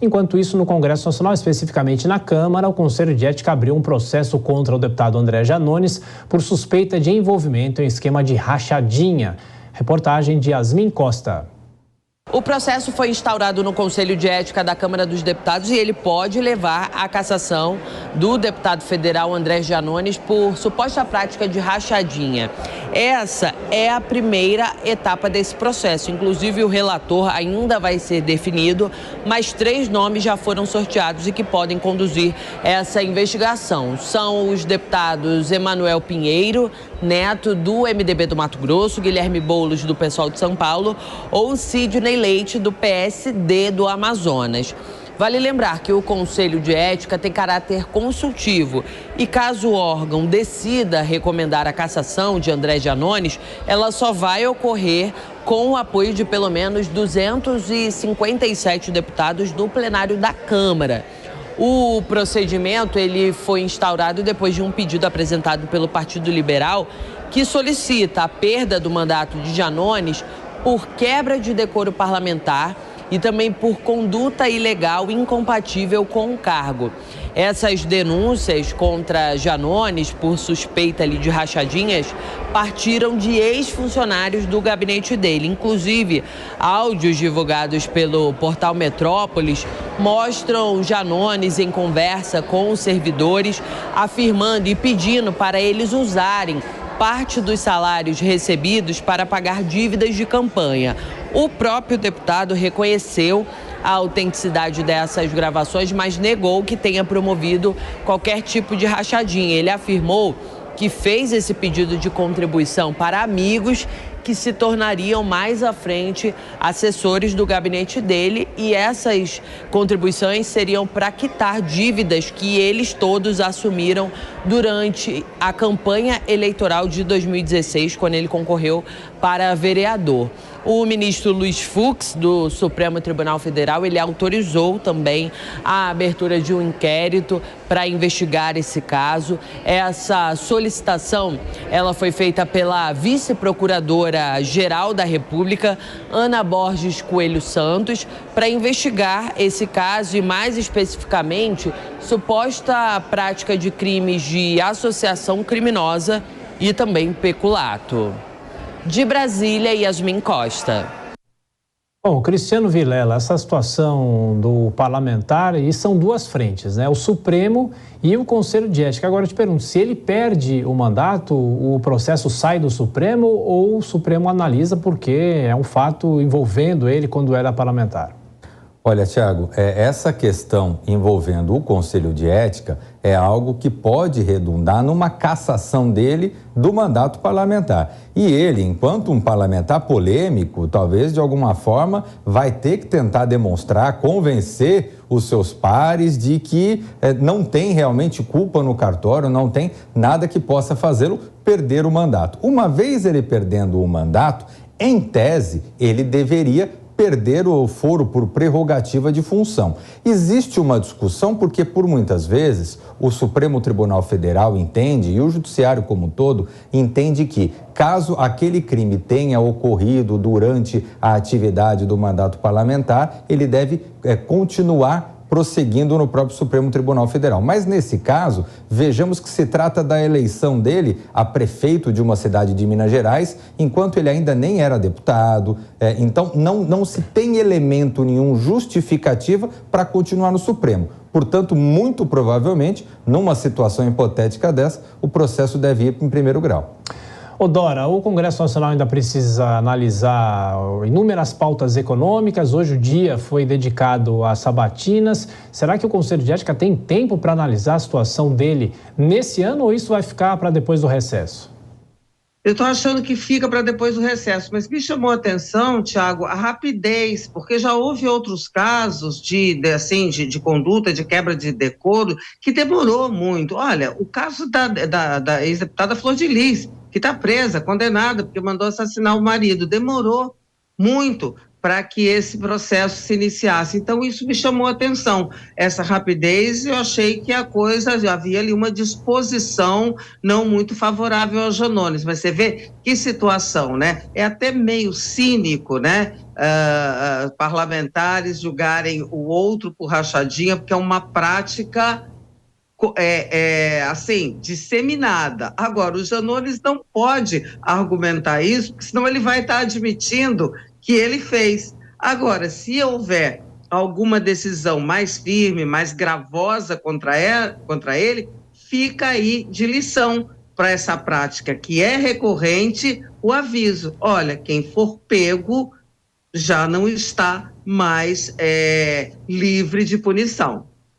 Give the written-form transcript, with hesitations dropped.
Enquanto isso, no Congresso Nacional, especificamente na Câmara, o Conselho de Ética abriu um processo contra o deputado André Janones por suspeita de envolvimento em esquema de rachadinha. Reportagem de Yasmin Costa. O processo foi instaurado no Conselho de Ética da Câmara dos Deputados e ele pode levar à cassação do deputado federal André Janones por suposta prática de rachadinha. Essa é a primeira etapa desse processo. Inclusive, o relator ainda vai ser definido, mas 3 nomes já foram sorteados e que podem conduzir essa investigação. São os deputados Emanuel Pinheiro, neto do MDB do Mato Grosso, Guilherme Boulos, do PSOL de São Paulo, ou Sidney Leite, do PSD do Amazonas. Vale lembrar que o Conselho de Ética tem caráter consultivo e caso o órgão decida recomendar a cassação de André Janones, ela só vai ocorrer com o apoio de pelo menos 257 deputados no plenário da Câmara. O procedimento ele foi instaurado depois de um pedido apresentado pelo Partido Liberal que solicita a perda do mandato de Janones por quebra de decoro parlamentar e também por conduta ilegal incompatível com o cargo. Essas denúncias contra Janones por suspeita de rachadinhas partiram de ex-funcionários do gabinete dele. Inclusive, áudios divulgados pelo portal Metrópolis mostram Janones em conversa com os servidores, afirmando e pedindo para eles usarem parte dos salários recebidos para pagar dívidas de campanha. O próprio deputado reconheceu a autenticidade dessas gravações, mas negou que tenha promovido qualquer tipo de rachadinha. Ele afirmou que fez esse pedido de contribuição para amigos que se tornariam mais à frente assessores do gabinete dele e essas contribuições seriam para quitar dívidas que eles todos assumiram durante a campanha eleitoral de 2016, quando ele concorreu para vereador. O ministro Luiz Fux, do Supremo Tribunal Federal, ele autorizou também a abertura de um inquérito para investigar esse caso. Essa solicitação, ela foi feita pela vice-procuradora-geral da República, Ana Borges Coelho Santos, para investigar esse caso e, mais especificamente, suposta prática de crimes de associação criminosa e também peculato. De Brasília, Yasmin Costa. Bom, Cristiano Vilela, essa situação do parlamentar, e são duas frentes, né? O Supremo e o Conselho de Ética. Agora eu te pergunto, se ele perde o mandato, o processo sai do Supremo ou o Supremo analisa porque é um fato envolvendo ele quando era parlamentar? Olha, Thiago, essa questão envolvendo o Conselho de Ética é algo que pode redundar numa cassação dele do mandato parlamentar. E ele, enquanto um parlamentar polêmico, talvez de alguma forma vai ter que tentar demonstrar, convencer os seus pares de que não tem realmente culpa no cartório, não tem nada que possa fazê-lo perder o mandato. Uma vez ele perdendo o mandato, em tese, ele deveria perder o foro por prerrogativa de função. Existe uma discussão porque, por muitas vezes, o Supremo Tribunal Federal entende, e o Judiciário como um todo, entende que, caso aquele crime tenha ocorrido durante a atividade do mandato parlamentar, ele deve continuar prosseguindo no próprio Supremo Tribunal Federal. Mas, nesse caso, vejamos que se trata da eleição dele a prefeito de uma cidade de Minas Gerais, enquanto ele ainda nem era deputado. Então, não se tem elemento nenhum justificativa para continuar no Supremo. Portanto, muito provavelmente, numa situação hipotética dessa, o processo deve ir em primeiro grau. Ô Dora, o Congresso Nacional ainda precisa analisar inúmeras pautas econômicas. Hoje o dia foi dedicado a sabatinas. Será que o Conselho de Ética tem tempo para analisar a situação dele nesse ano ou isso vai ficar para depois do recesso? Eu estou achando que fica para depois do recesso, mas me chamou a atenção, Thiago, a rapidez, porque já houve outros casos de conduta, de quebra de decoro, que demorou muito. Olha, o caso da ex-deputada Flor de Lis, que está presa, condenada, porque mandou assassinar o marido, demorou muito para que esse processo se iniciasse. Então, isso me chamou a atenção. Essa rapidez, eu achei que a coisa, já havia ali uma disposição não muito favorável aos Janones, mas você vê que situação, né? É até meio cínico, né? Parlamentares julgarem o outro por rachadinha, porque é uma prática assim, disseminada. Agora, o Janones não pode argumentar isso, porque senão ele vai estar admitindo que ele fez. Agora, se houver alguma decisão mais firme, mais gravosa contra ele, fica aí de lição para essa prática que é recorrente, o aviso. Olha, quem for pego já não está mais livre de punição.